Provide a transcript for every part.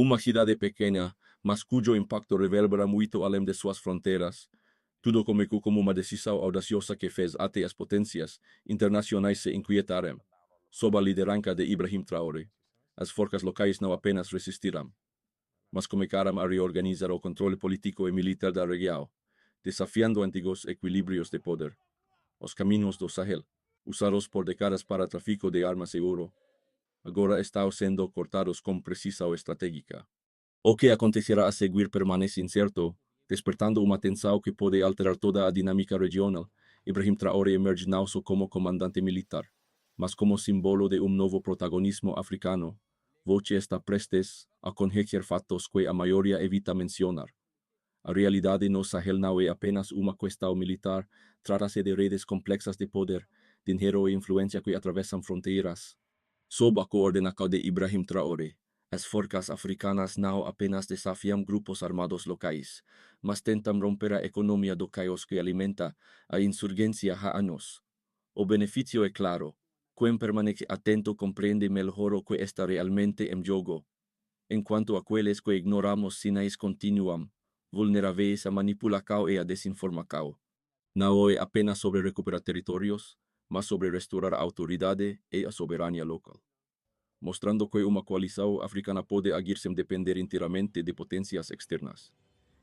Uma cidade pequena, mas cujo impacto reverbera muito além de suas fronteiras. Tudo começou como uma decisão audaciosa que fez até as potências internacionais se inquietarem. Sob a liderança de Ibrahim Traoré, as forças locais não apenas resistiram, mas começaram a reorganizar o controle político e militar da região, desafiando antigos equilíbrios de poder. Os caminhos do Sahel, usados por décadas para tráfico de armas e ouro, agora estão sendo cortados com precisão estratégica. O que acontecerá a seguir permanece incerto, despertando uma tensão que pode alterar toda a dinâmica regional. Ibrahim Traoré emerge não só como comandante militar, mas como símbolo de um novo protagonismo africano. Voce está prestes a conhecer fatos que a maioria evita mencionar. A realidade no Sahel não é apenas uma questão militar, trata-se de redes complexas de poder, dinheiro e influência que atravessam fronteiras. Sob a coordenação de Ibrahim Traoré, as forças africanas não apenas desafiam grupos armados locais, mas tentam romper a economia do caos que alimenta a insurgência há anos. O benefício é claro. Quem permanece atento compreende melhor o que está realmente em jogo, enquanto aqueles que ignoramos sinais continuam, vulneráveis à manipulação e à desinformação. Não é apenas sobre recuperar territórios, mas sobre restaurar a autoridade e a soberania local, mostrando que uma coalição africana pode agir sem depender inteiramente de potências externas.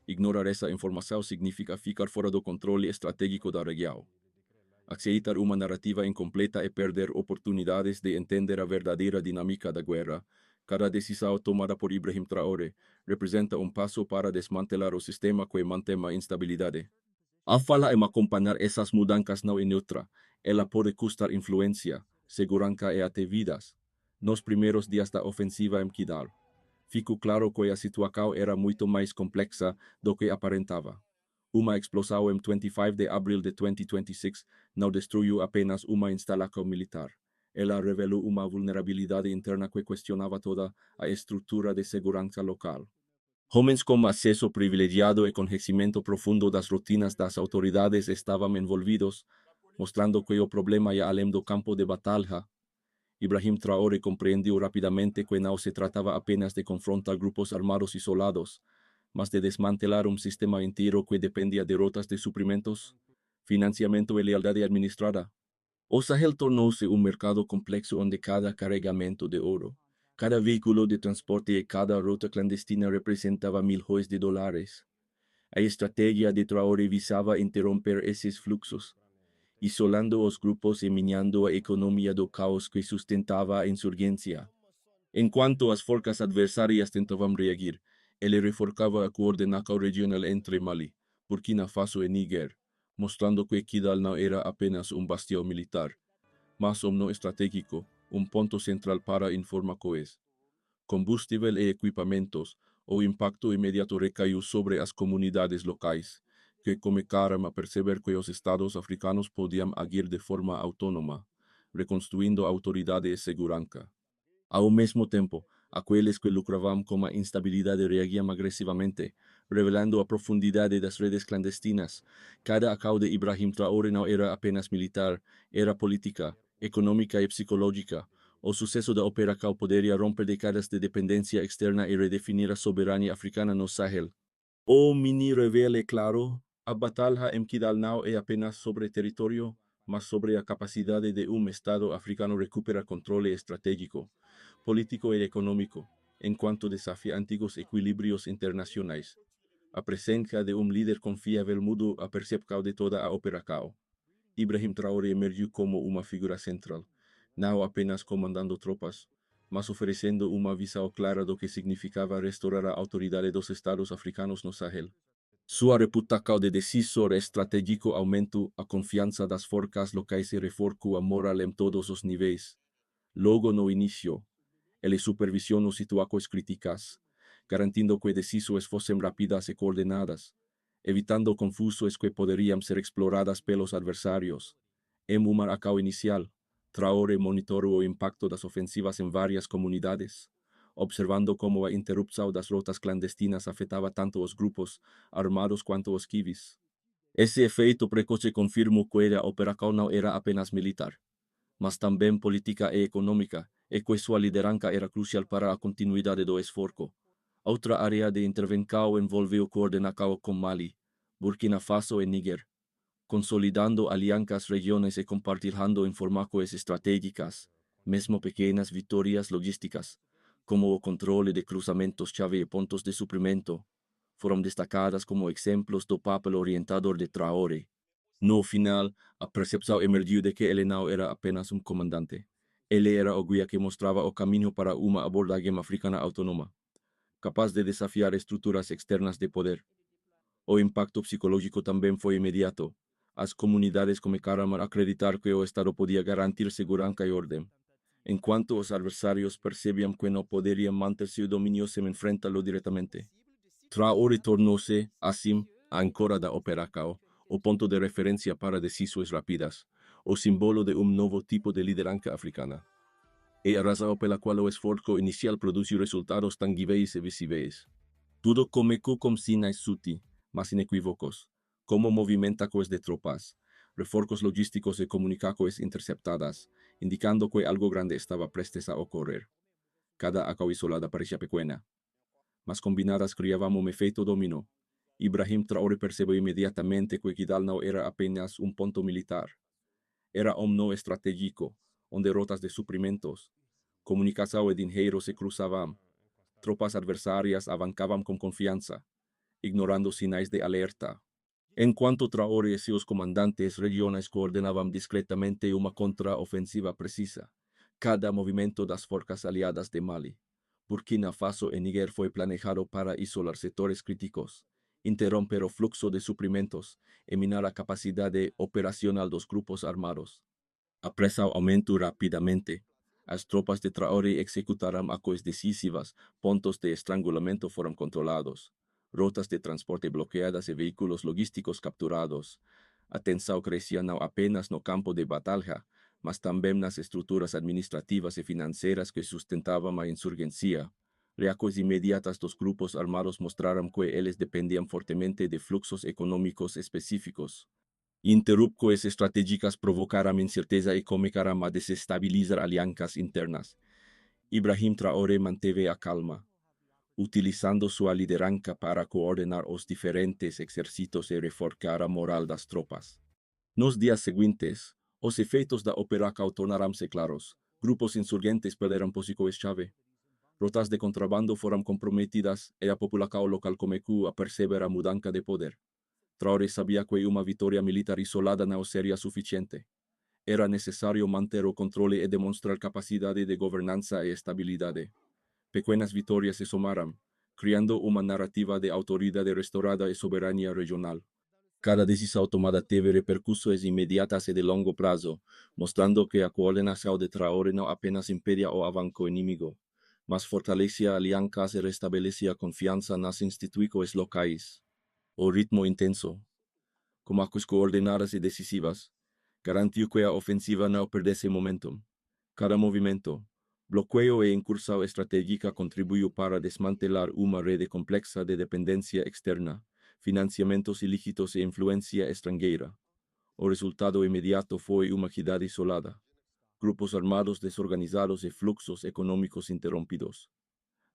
Ignorar essa informação significa ficar fora do controle estratégico da região. Aceitar uma narrativa incompleta e perder oportunidades de entender a verdadeira dinâmica da guerra. Cada decisão tomada por Ibrahim Traoré representa um passo para desmantelar o sistema que mantém a instabilidade. A fala em acompanhar essas mudanças não é neutra. Ela pode custar influência, segurança e até vidas. Nos primeiros dias da ofensiva em Kidal, ficou claro que a situação era muito mais complexa do que aparentava. Uma explosão em 25 de abril de 2026 não destruiu apenas uma instalação militar. Ela revelou uma vulnerabilidade interna que questionava toda a estrutura de segurança local. Homens com acesso privilegiado e conhecimento profundo das rotinas das autoridades estavam envolvidos, mostrando que o problema ia além do campo de batalha. Ibrahim Traoré compreendeu rapidamente que não se tratava apenas de confrontar grupos armados isolados, mas de desmantelar um sistema inteiro que dependia de rotas de suprimentos, financiamento e lealdade administrada. O Sahel tornou-se um mercado complexo onde cada carregamento de ouro, cada veículo de transporte e cada rota clandestina representava milhões de dólares. A estratégia de Traoré visava interromper esses fluxos, isolando os grupos e minando a economia do caos que sustentava a insurgência. Enquanto as forças adversárias tentavam reagir, ele reforçava a coordenação regional entre Mali, Burkina Faso e Níger, mostrando que Kidal não era apenas um bastião militar, mas um nó estratégico, um ponto central para informar coes. Combustível e equipamentos, o impacto imediato recaiu sobre as comunidades locais, que começaram a perceber que os estados africanos podiam agir de forma autônoma, reconstruindo autoridade e segurança. Ao mesmo tempo, aqueles que lucravam com a instabilidade reagiam agressivamente, revelando a profundidade das redes clandestinas. Cada ação de Ibrahim Traoré não era apenas militar, era política, econômica e psicológica. O sucesso da operação poderia romper décadas de dependência externa e redefinir a soberania africana no Sahel. O mini revela claro, a batalha em Kidal não é apenas sobre território, mas sobre a capacidade de um Estado africano recuperar controle estratégico, político e econômico, enquanto desafia antigos equilíbrios internacionais. A presença de um líder confiável mudou a percepção de toda a operação. Ibrahim Traoré emergiu como uma figura central, não apenas comandando tropas, mas oferecendo uma visão clara do que significava restaurar a autoridade dos estados africanos no Sahel. Sua reputação de decisor estratégico aumentou a confiança das forças locais e reforçou a moral em todos os níveis. Logo no início, ele supervisionou situações críticas, garantindo que decisões fossem rápidas e coordenadas, evitando confusões que poderiam ser exploradas pelos adversários. Em uma ação inicial, Traoré monitorou o impacto das ofensivas em várias comunidades, observando como a interrupção das rotas clandestinas afetava tanto os grupos armados quanto os civis. Esse efeito precoce confirmou que a operação não era apenas militar, mas também política e econômica, e que sua liderança era crucial para a continuidade do esforço. Outra área de intervenção envolveu coordenação com Mali, Burkina Faso e Níger, consolidando alianças regiones e compartilhando informações estratégicas, mesmo pequenas vitórias logísticas, como o controle de cruzamentos-chave e pontos de suprimento, foram destacadas como exemplos do papel orientador de Traoré. No final, a percepção emergiu de que ele não era apenas um comandante. Ele era o guia que mostrava o caminho para uma abordagem africana autônoma, capaz de desafiar estruturas externas de poder. O impacto psicológico também foi imediato. As comunidades começaram a acreditar que o Estado podia garantir segurança e ordem, enquanto os adversários percebiam que não poderiam manter seu domínio sem enfrentá-lo diretamente. Traoré tornou-se, assim, a âncora da operação, o ponto de referência para decisões rápidas, o símbolo de um novo tipo de liderança africana. E a razão pela qual o esforço inicial produziu resultados tangíveis e visíveis. Tudo começou com sinais sutis, mas inequívocos, como movimentos de tropas, reforços logísticos e comunicações interceptadas, indicando que algo grande estava prestes a ocorrer. Cada ação isolada parecia pequena, mas combinadas criavam um efeito dominó. Ibrahim Traoré percebeu imediatamente que Kidal não era apenas um ponto militar. Era um nó estratégico, onde rotas de suprimentos, comunicação e dinheiro se cruzavam. Tropas adversárias avançavam com confiança, ignorando sinais de alerta. Enquanto Traoré e seus comandantes regionais coordenavam discretamente uma contraofensiva precisa, cada movimento das forças aliadas de Mali, Burkina Faso e Níger foi planejado para isolar setores críticos, interromper o fluxo de suprimentos e minar a capacidade operacional dos grupos armados. A pressão aumentou rapidamente. As tropas de Traoré executaram ações decisivas, pontos de estrangulamento foram controlados, rotas de transporte bloqueadas e veículos logísticos capturados. A tensão crescia não apenas no campo de batalha, mas também nas estruturas administrativas e financeiras que sustentavam a insurgência. Reações imediatas dos grupos armados mostraram que eles dependiam fortemente de fluxos econômicos específicos. Interrupções estratégicas provocaram incerteza e começaram a desestabilizar alianças internas. Ibrahim Traoré manteve a calma, utilizando sua liderança para coordenar os diferentes exércitos e reforçar a moral das tropas. Nos dias seguintes, os efeitos da operação tornaram-se claros. Grupos insurgentes perderam posições-chave. Rotas de contrabando foram comprometidas e a população local começou a perceber a mudança de poder. Traoré sabia que uma vitória militar isolada não seria suficiente. Era necessário manter o controle e demonstrar capacidade de governança e estabilidade. Pequenas vitórias se somaram, criando uma narrativa de autoridade restaurada e soberania regional. Cada decisão tomada teve repercussões imediatas e de longo prazo, mostrando que a coordenação de Traoré não apenas impedia o avanço inimigo, mas fortalecia alianças e restabelecia confiança nas instituições locais. O ritmo intenso, com ações coordenadas e decisivas, garantiu que a ofensiva não perdesse momentum. Cada movimento, bloqueio e incursão estratégica contribuiu para desmantelar uma rede complexa de dependência externa, financiamentos ilícitos e influência estrangeira. O resultado imediato foi uma cidade isolada, grupos armados desorganizados e fluxos econômicos interrompidos.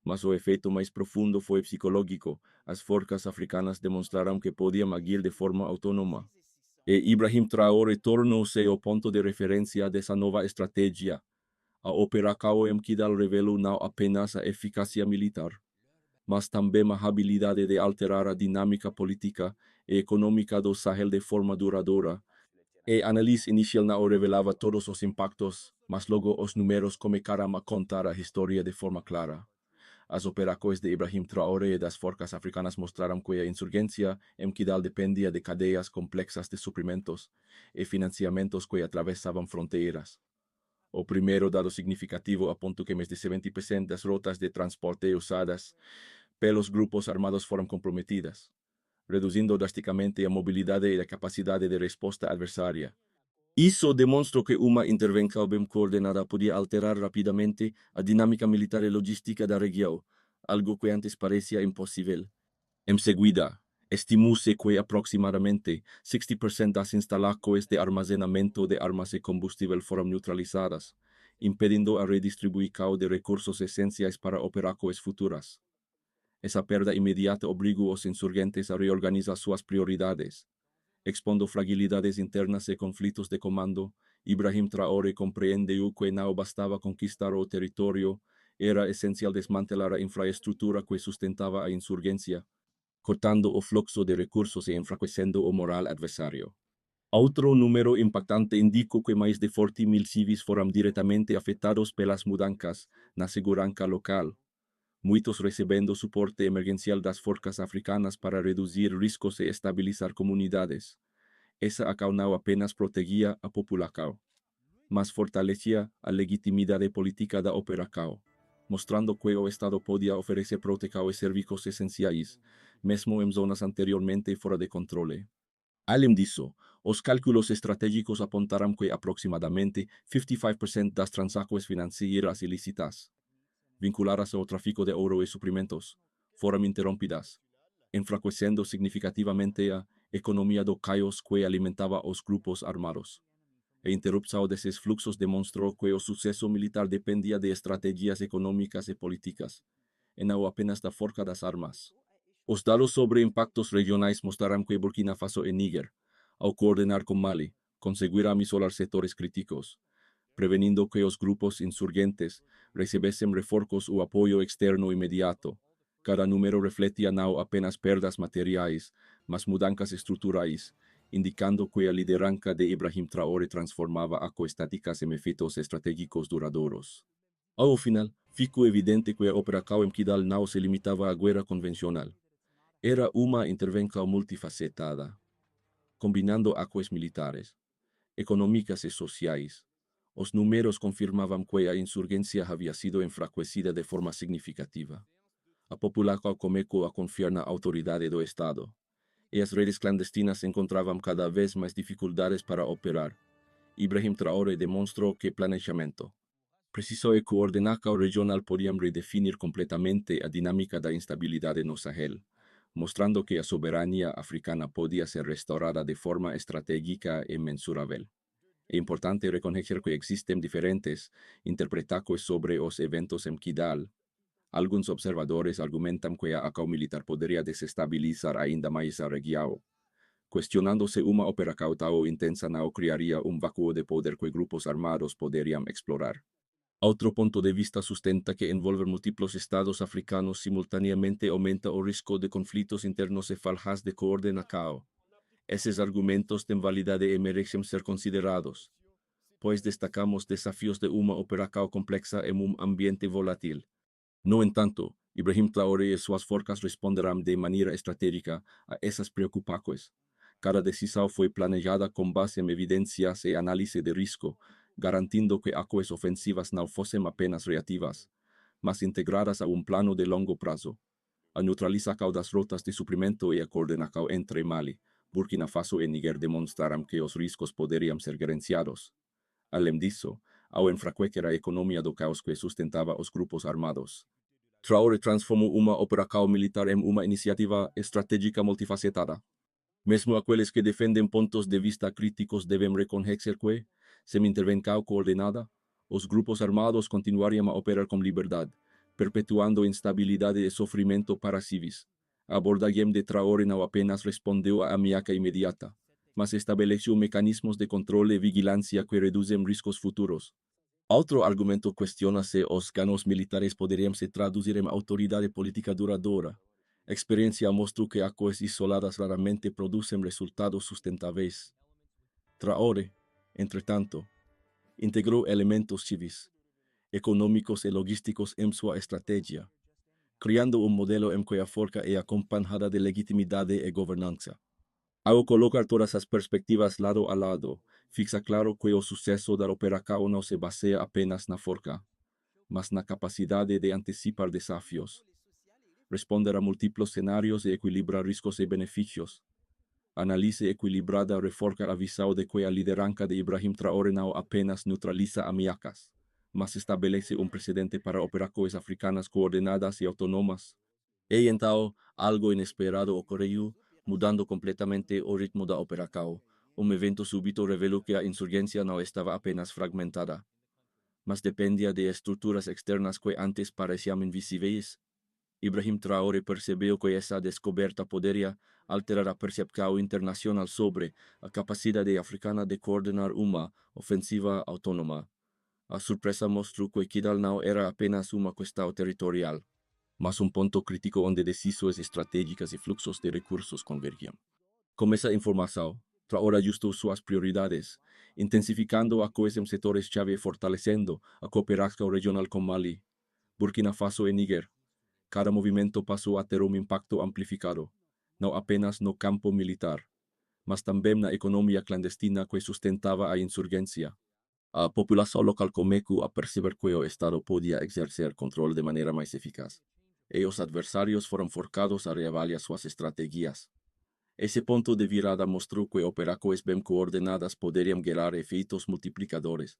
Mas o efeito mais profundo foi psicológico. As forças africanas demonstraram que podiam agir de forma autônoma. E Ibrahim Traoré tornou-se o ponto de referência dessa nova estratégia. A operação em Kidal revelou não apenas a eficácia militar, mas também a habilidade de alterar a dinâmica política e econômica do Sahel de forma duradoura. E a análise inicial não revelava todos os impactos, mas logo os números começaram a contar a história de forma clara. As operações de Ibrahim Traoré e das forças africanas mostraram que a insurgência em Kidal dependia de cadeias complexas de suprimentos e financiamentos que atravessavam fronteiras. O primeiro dado significativo aponta que mais de 70% das rotas de transporte usadas pelos grupos armados foram comprometidas, reduzindo drasticamente a mobilidade e a capacidade de resposta adversária. Isso demonstra que uma intervenção bem coordenada podia alterar rapidamente a dinâmica militar e logística da região, algo que antes parecia impossível. Em seguida, estimou-se que aproximadamente 60% das instalações de armazenamento de armas e combustível foram neutralizadas, impedindo a redistribuição de recursos essenciais para operações futuras. Esa perda inmediata obligó a los insurgentes a reorganizar sus prioridades. Expondo fragilidades internas y conflictos de comando, Ibrahim Traoré compreendió que no bastaba conquistar o territorio, era esencial desmantelar la infraestructura que sustentaba a insurgencia, cortando o fluxo de recursos e enfraqueciendo o moral adversario. Outro número impactante indicou que mais de 40.000 civis foram diretamente afetados pelas mudanças na segurança local, muitos recebendo suporte emergencial das forças africanas para reduzir riscos e estabilizar comunidades. Essa ação não apenas protegia a população, mas fortalecia a legitimidade política da operação, mostrando que o Estado podia oferecer proteção e serviços essenciais, mesmo em zonas anteriormente fora de controle. Além disso, os cálculos estratégicos apontaram que aproximadamente 55% das transações financeiras ilícitas, vinculadas ao tráfico de ouro e suprimentos, foram interrompidas, enfraquecendo significativamente a economia do caos que alimentava os grupos armados. A interrupção desses fluxos demonstrou que o sucesso militar dependia de estratégias econômicas e políticas, e não apenas da força das armas. Os dados sobre impactos regionais mostraram que Burkina Faso e Níger, ao coordenar com Mali, conseguiram isolar setores críticos, prevenindo que os grupos insurgentes recebessem reforços ou apoio externo imediato. Cada número refletia não apenas perdas materiais, mas mudanças estruturais, indicando que a liderança de Ibrahim Traoré transformava estáticas em efeitos estratégicos duradouros. Ao final, ficou evidente que a operação em Kidal não se limitava à guerra convencional. Era uma intervenção multifacetada, combinando ações militares, econômicas e sociais. Os números confirmavam que a insurgência havia sido enfraquecida de forma significativa. A população começou a confiar na autoridade do Estado, e as redes clandestinas encontravam cada vez mais dificuldades para operar. Ibrahim Traoré demonstrou que planejamento, preciso e coordenação regional podiam redefinir completamente a dinâmica da instabilidade no Sahel, mostrando que a soberania africana podia ser restaurada de forma estratégica e mensurável. É importante reconhecer que existem diferentes interpretações sobre os eventos em Kidal. Alguns observadores argumentam que a ação militar poderia desestabilizar ainda mais a região, questionando se uma operação tão intensa não criaria vácuo de poder que grupos armados poderiam explorar. Outro ponto de vista sustenta que envolver múltiplos estados africanos simultaneamente aumenta o risco de conflitos internos e falhas de coordenação. Esses argumentos têm validade e merecem ser considerados, pois destacamos desafios de uma operação complexa em ambiente volátil. No entanto, Ibrahim Traoré e suas forças responderão de maneira estratégica a essas preocupações. Cada decisão foi planejada com base em evidências e análise de risco, garantindo que ações ofensivas não fossem apenas reativas, mas integradas a plano de longo prazo. A neutralização das rotas de suprimento e a coordenação entre Mali, Burkina Faso e Níger demonstraram que os riscos poderiam ser gerenciados. Além disso, ao enfraquecer a economia do caos que sustentava os grupos armados, Traoré transformou uma operação militar em uma iniciativa estratégica multifacetada. Mesmo aqueles que defendem pontos de vista críticos devem reconhecer que, sem intervenção coordenada, os grupos armados continuariam a operar com liberdade, perpetuando instabilidade e sofrimento para civis. A abordagem de Traoré não apenas respondeu à ameaça imediata, mas estabeleceu mecanismos de controle e vigilância que reduzem riscos futuros. Outro argumento questiona se os ganhos militares poderiam se traduzir em autoridade política duradoura. A experiência mostrou que ações isoladas raramente produzem resultados sustentáveis. Traoré, entretanto, integrou elementos civis, econômicos e logísticos em sua estratégia, criando modelo em que a força é acompanhada de legitimidade e governança. Ao colocar todas as perspectivas lado a lado, fica claro que o sucesso da operação não se baseia apenas na força, mas na capacidade de antecipar desafios, responder a múltiplos cenários e equilibrar riscos e benefícios. Análise equilibrada reforça a visão de que a liderança de Ibrahim Traoré não apenas neutraliza ameaças, mas estabelece precedente para operações africanas coordenadas e autônomas. E então, algo inesperado ocorreu, mudando completamente o ritmo da operação. Evento súbito revelou que a insurgência não estava apenas fragmentada, mas dependia de estruturas externas que antes pareciam invisíveis. Ibrahim Traore percebeu que essa descoberta poderia alterar a percepção internacional sobre a capacidade africana de coordenar uma ofensiva autônoma. A surpresa mostrou que Kidal não era apenas uma questão territorial, mas ponto crítico onde decisões estratégicas e fluxos de recursos convergiam. Com essa informação, Traore ajustou suas prioridades, intensificando a coesão setores-chave e fortalecendo a cooperação regional com Mali, Burkina Faso e Níger. Cada movimento passou a ter impacto amplificado, não apenas no campo militar, mas também na economia clandestina que sustentava a insurgência. A população local começou a perceber que o Estado podia exercer controle de maneira mais eficaz, e os adversários foram forçados a reavaliar suas estratégias. Esse ponto de virada mostrou que operações bem coordenadas poderiam gerar efeitos multiplicadores,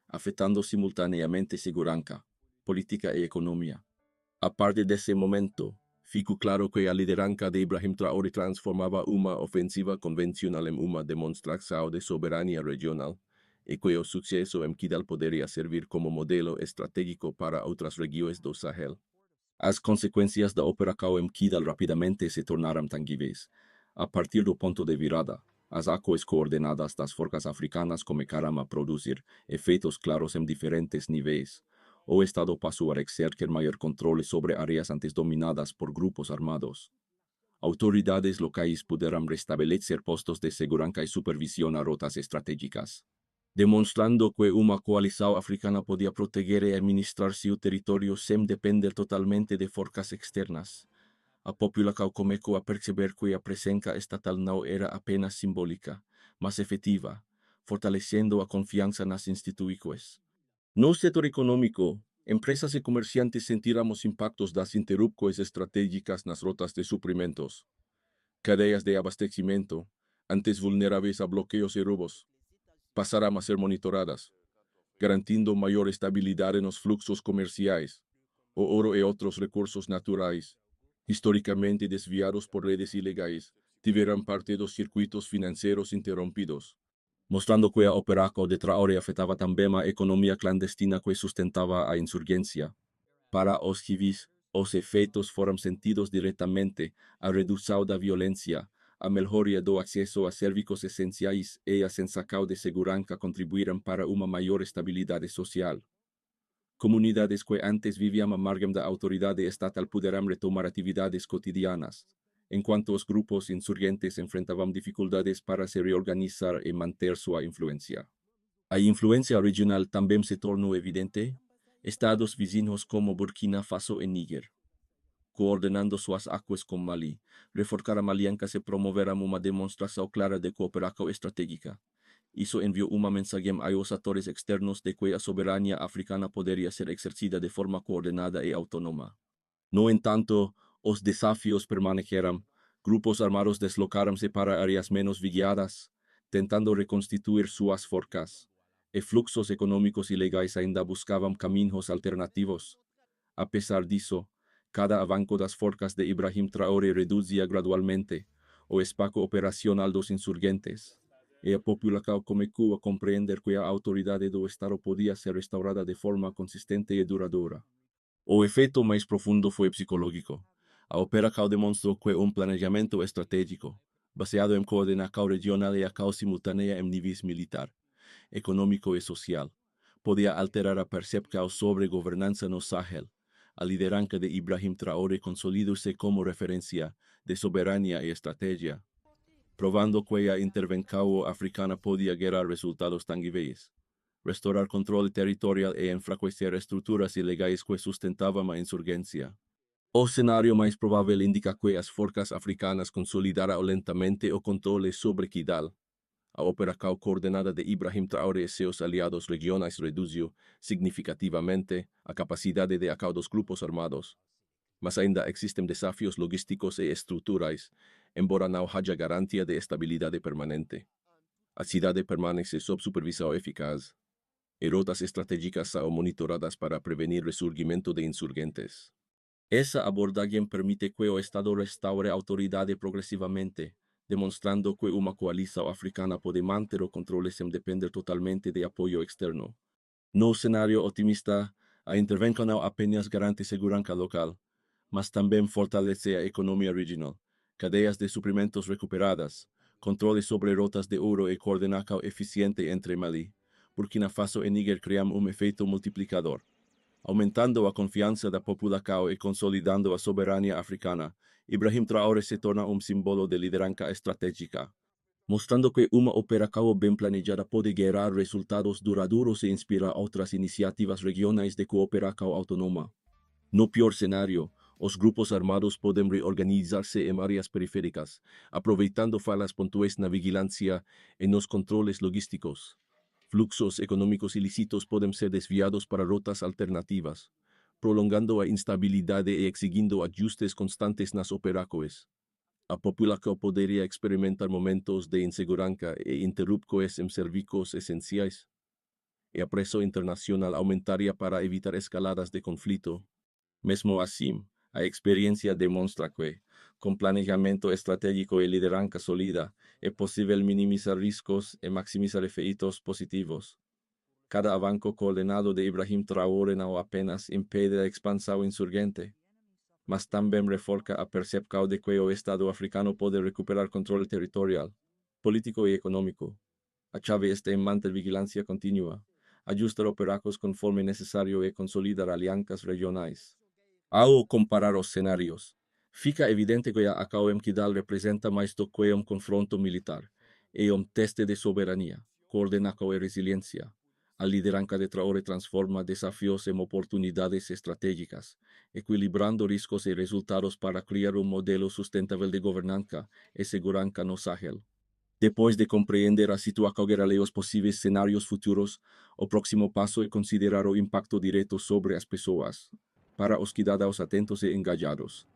afetando simultaneamente segurança, política e economia. A partir desse momento, ficou claro que a liderança de Ibrahim Traore transformava uma ofensiva convencional em uma demonstração de soberania regional, e que o sucesso em Kidal poderia servir como modelo estratégico para outras regiões do Sahel. As consequências da operação em Kidal rapidamente se tornaram tangíveis. A partir do ponto de virada, as ações coordenadas das forças africanas começaram a produzir efeitos claros em diferentes níveis. O Estado passou a exercer maior controle sobre áreas antes dominadas por grupos armados. Autoridades locais puderam restabelecer postos de segurança e supervisão a rotas estratégicas, demonstrando que uma coalição africana podia proteger e administrar seu território sem depender totalmente de forças externas. A população começou a perceber que a presença estatal não era apenas simbólica, mas efetiva, fortalecendo a confiança nas instituições. No setor econômico, empresas e comerciantes sentiram os impactos das interrupções estratégicas nas rotas de suprimentos. Cadeias de abastecimento, antes vulneráveis a bloqueios e roubos, passaram a ser monitoradas, garantindo maior estabilidade nos fluxos comerciais. O ouro e outros recursos naturais, historicamente desviados por redes ilegais, tiveram parte dos circuitos financeiros interrompidos, mostrando que a operação de Traore afetava também a economia clandestina que sustentava a insurgência. Para os civis, os efeitos foram sentidos diretamente: a redução da violência, a melhoria do acesso a serviços essenciais e a sensação de segurança contribuíram para uma maior estabilidade social. Comunidades que antes viviam à margem da autoridade estatal puderam retomar atividades cotidianas, enquanto os grupos insurgentes enfrentavam dificuldades para se reorganizar e manter sua influência. A influência regional também se tornou evidente. Estados vizinhos como Burkina Faso e Níger, coordenando suas ações com Mali, reforçaram alianças e promoveram uma demonstração clara de cooperação estratégica. Isso enviou uma mensagem aos atores externos de que a soberania africana poderia ser exercida de forma coordenada e autônoma. No entanto, os desafios permaneceram. Grupos armados deslocaram-se para áreas menos vigiadas, tentando reconstituir suas forças, e fluxos econômicos ilegais ainda buscavam caminhos alternativos. Apesar disso, cada avanço das forças de Ibrahim Traore reduzia gradualmente o espaço operacional dos insurgentes, e a população começou a compreender que a autoridade do Estado podia ser restaurada de forma consistente e duradoura. O efeito mais profundo foi psicológico. A operação demonstrou que planejamento estratégico, baseado em coordenação regional e ação simultânea em níveis militar, econômico e social, podia alterar a percepção sobre governança no Sahel. A liderança de Ibrahim Traore consolidou-se como referência de soberania e estratégia, provando que a intervenção africana podia gerar resultados tangíveis, restaurar controle territorial e enfraquecer estruturas ilegais que sustentavam a insurgência. O cenário mais provável indica que as forças africanas consolidaram lentamente o controle sobre Kidal. A operação coordenada de Ibrahim Traore e seus aliados regionais reduziu significativamente a capacidade de ação dos grupos armados. Mas ainda existem desafios logísticos e estruturais, embora não haja garantia de estabilidade permanente. A cidade permanece sob supervisão eficaz, e rotas estratégicas são monitoradas para prevenir ressurgimento de insurgentes. Essa abordagem permite que o Estado restaure a autoridade progressivamente, demonstrando que uma coalição africana pode manter o controle sem depender totalmente de apoio externo. No cenário otimista, a intervenção não apenas garante segurança local, mas también fortalece a economía regional, cadenas de suprimentos recuperadas, controles sobre rotas de oro y coordinación eficiente entre Mali, Burkina Faso y Níger crean un efecto multiplicador, aumentando a confianza da população y consolidando a soberanía africana. Ibrahim Traoré se torna un símbolo de liderança estratégica, mostrando que uma operação bem planejada pode gerar resultados duradouros e inspirar outras iniciativas regionais de cooperação autónoma. No pior cenário, os grupos armados podem reorganizar-se em áreas periféricas, aproveitando falhas pontuais na vigilância e nos controles logísticos. Fluxos econômicos ilícitos podem ser desviados para rotas alternativas, prolongando a instabilidade e exigindo ajustes constantes nas operações. A população poderia experimentar momentos de insegurança e interrupções em serviços essenciais, e a pressão internacional aumentaria para evitar escaladas de conflito. Mesmo assim, a experiência demonstra que, com planejamento estratégico e liderança sólida, é possível minimizar riscos e maximizar efeitos positivos. Cada avanço coordenado de Ibrahim Traoré não apenas impede a expansão insurgente, mas também reforça a percepção de que o Estado africano pode recuperar controle territorial, político e econômico. A chave está em manter vigilância contínua, ajustar operações conforme necessário e consolidar alianças regionais. Ao comparar os cenários, fica evidente que a AKOM Kidal representa mais do que um confronto militar, é um teste de soberania, coordenação e resiliência. A liderança de Traoré transforma desafios em oportunidades estratégicas, equilibrando riscos e resultados para criar um modelo sustentável de governança e segurança no Sahel. Depois de compreender a situação geral e os possíveis cenários futuros, o próximo passo é considerar o impacto direto sobre as pessoas, para os cidadãos atentos e engajados,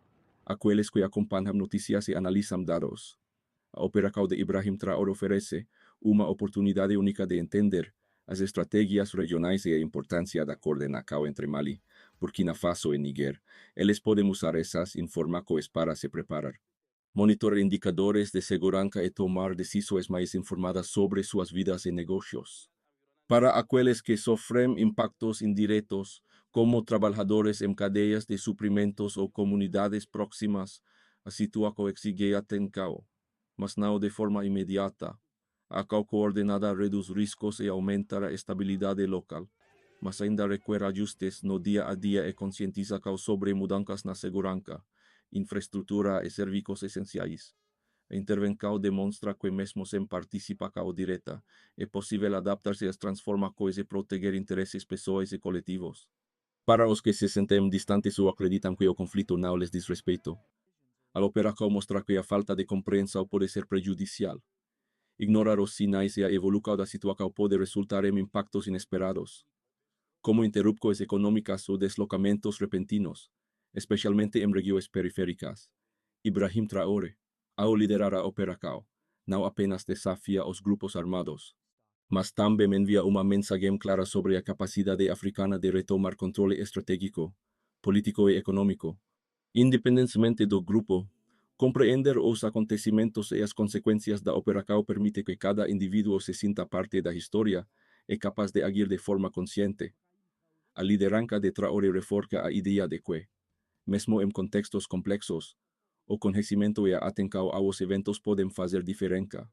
aqueles que acompanham notícias e analisam dados. A operação de Ibrahim Traoré oferece uma oportunidade única de entender as estratégias regionais e a importância da coordenação entre Mali, Burkina Faso e Níger. Eles podem usar essas informações para se preparar, monitorar indicadores de segurança e tomar decisões mais informadas sobre suas vidas e negócios. Para aqueles que sofrem impactos indiretos, como trabalhadores em cadeias de suprimentos ou comunidades próximas, a situação exige atenção, mas não de forma imediata. A ação coordenada reduz riscos e aumenta a estabilidade local, mas ainda requer ajustes no dia a dia e conscientização sobre mudanças na segurança, infraestrutura e serviços essenciais. A intervenção demonstra que mesmo sem participação direta, é possível adaptar-se às transformações e proteger interesses pessoais e coletivos. Para os que se sentem distantes ou acreditam que o conflito não lhes diz respeito, a operação mostra que a falta de compreensão pode ser prejudicial. Ignorar os sinais e a evolução da situação pode resultar em impactos inesperados, como interrupções econômicas ou deslocamentos repentinos, especialmente em regiões periféricas. Ibrahim Traoré, ao liderar a operação, não apenas desafia os grupos armados, mas também envia uma mensagem clara sobre a capacidade africana de retomar controle estratégico, político e econômico. Independentemente do grupo, compreender os acontecimentos e as consequências da operação permite que cada indivíduo se sinta parte da história e capaz de agir de forma consciente. A liderança de Traoré reforça a ideia de que, mesmo em contextos complexos, o conhecimento e a atenção aos eventos podem fazer diferença.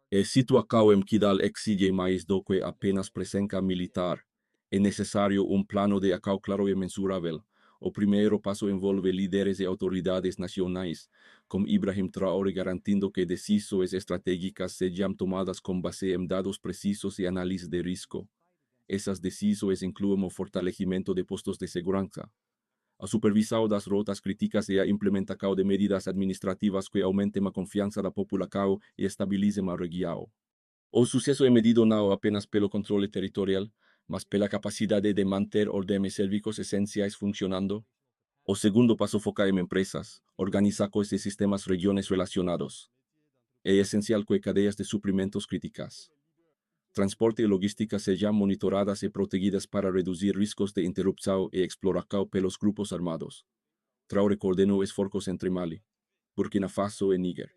A situação em Kidal exige mais do que apenas presença militar. É necessário um plano de ação claro e mensurável. O primeiro passo envolve líderes e autoridades nacionais, como Ibrahim Traoré, garantindo que decisões estratégicas sejam tomadas com base em dados precisos e análise de risco. Essas decisões incluem o fortalecimento de postos de segurança, a supervisão das rotas críticas e a implementação de medidas administrativas que aumentem a confiança da população e estabilizem a região. O sucesso é medido não apenas pelo controle territorial, mas pela capacidade de manter ordem e serviços essenciais funcionando. O segundo passo foca em empresas, organizações e sistemas regiões relacionados. É essencial que cadeias de suprimentos críticas, transporte e logística sejam monitoradas e protegidas para reduzir riscos de interrupção e exploração pelos grupos armados. Traoré coordenou esforços entre Mali, Burkina Faso e Níger,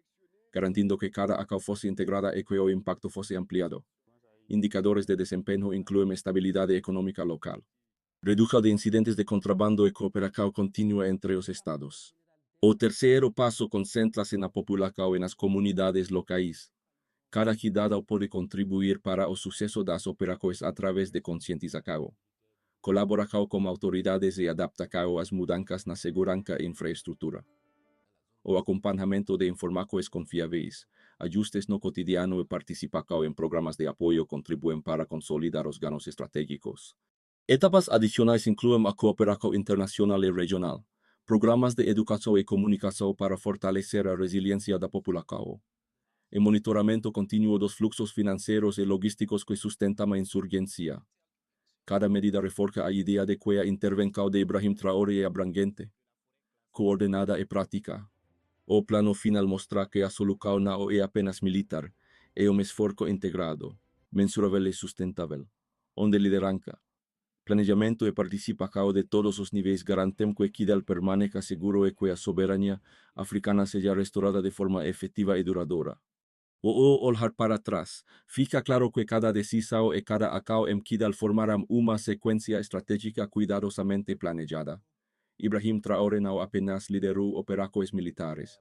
garantindo que cada ação fosse integrada e que o impacto fosse ampliado. Indicadores de desempenho incluem estabilidade econômica local, Reduja de incidentes de contrabando y cooperación continua entre los estados. O tercero paso concentra-se na população e nas comunidades locais. Cada cidadão pode contribuir para o sucesso das operações através de conscientização. Colaboração com autoridades e adaptação às mudanças na segurança e infraestrutura. O acompanhamento de informações confiáveis, ajustes no cotidiano e participação em programas de apoio contribuem para consolidar os ganhos estratégicos. Etapas adicionais incluem a cooperação internacional e regional, programas de educação e comunicação para fortalecer a resiliência da população, e monitoramento contínuo dos fluxos financeiros e logísticos que sustentam a insurgência. Cada medida reforça a ideia de que a intervenção de Ibrahim Traoré é abrangente, coordenada e prática. O plano final mostra que a solução não é apenas militar, é esforço integrado, mensurável e sustentável, onde liderança, planejamento e participação de todos os níveis garantem que a equidade permaneça seguro e que a soberania africana seja restaurada de forma efetiva e duradoura. O olhar para trás, fica claro que cada decisão e cada ação em equidade formarão uma sequência estratégica cuidadosamente planejada. Ibrahim Traoré não apenas liderou operações militares,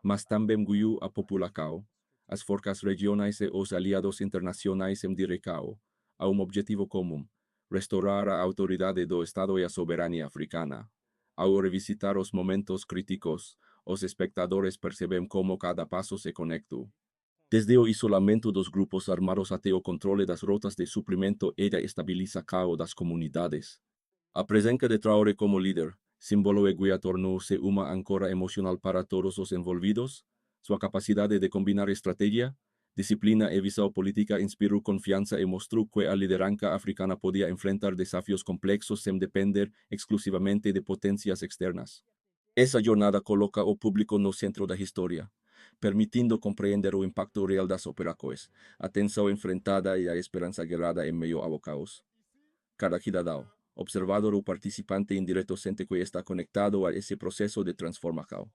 mas também guiou a população, as forças regionais e os aliados internacionais em direção a objetivo comum: restaurar a autoridade do Estado e a soberania africana. Ao revisitar os momentos críticos, os espectadores percebem como cada passo se conecta. Desde o isolamento dos grupos armados até o controle das rotas de suprimento e da estabilização das comunidades. A presença de Traoré como líder, símbolo e guia tornou-se uma âncora emocional para todos os envolvidos. Sua capacidade de combinar estratégia, disciplina e visão política inspirou confiança e mostrou que a liderança africana podia enfrentar desafios complexos sem depender exclusivamente de potências externas. Essa jornada coloca o público no centro da história, permitindo compreender o impacto real das operações, a tensão enfrentada e a esperança guerrada em meio ao caos. Cada cidadão, observador ou participante indireto sente que está conectado a esse processo de transformação.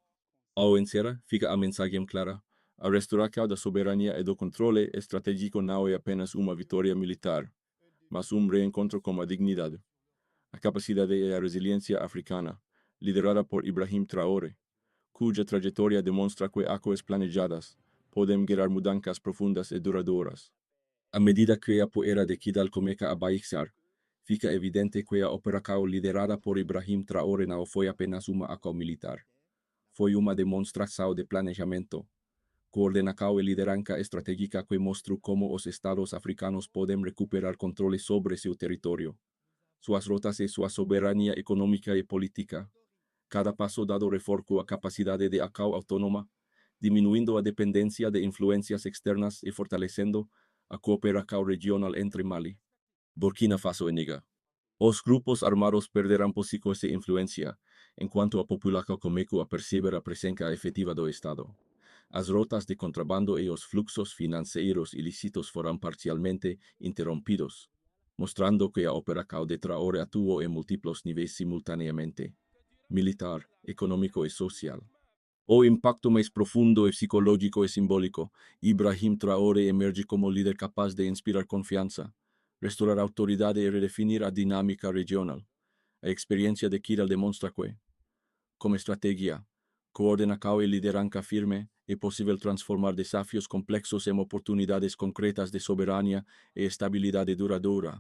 Ao encerrar, fica a mensagem clara: a restauração da soberania e do controle estratégico não é apenas uma vitória militar, mas reencontro com a dignidade, a capacidade e a resiliência africana, liderada por Ibrahim Traoré, cuja trajetória demonstra que ações planejadas podem gerar mudanças profundas e duradouras. À medida que a poeira de equidade começa a baixar, fica evidente que a operação liderada por Ibrahim Traoré não foi apenas uma ação militar. Foi uma demonstração de planejamento, coordenação e liderança estratégica que mostrou como os estados africanos podem recuperar controle sobre seu território, suas rotas e sua soberania econômica e política. Cada passo dado reforça a capacidade de ação autônoma, diminuindo a dependência de influências externas e fortalecendo a cooperação regional entre Mali, Burkina Faso e Níger. Os grupos armados perderão posições de influência, enquanto a população começa a perceber a presença efetiva do Estado. As rotas de contrabando e os fluxos financeiros ilícitos foram parcialmente interrompidos, mostrando que a operação de Traoré atuou em múltiplos níveis simultaneamente: militar, econômico e social. O impacto mais profundo e psicológico e simbólico, Ibrahim Traoré emerge como líder capaz de inspirar confiança, restaurar autoridade e redefinir a dinâmica regional. A experiência de Kidal demonstra que, com estratégia, coordenação e liderança firme, é possível transformar desafios complexos em oportunidades concretas de soberania e estabilidade duradoura.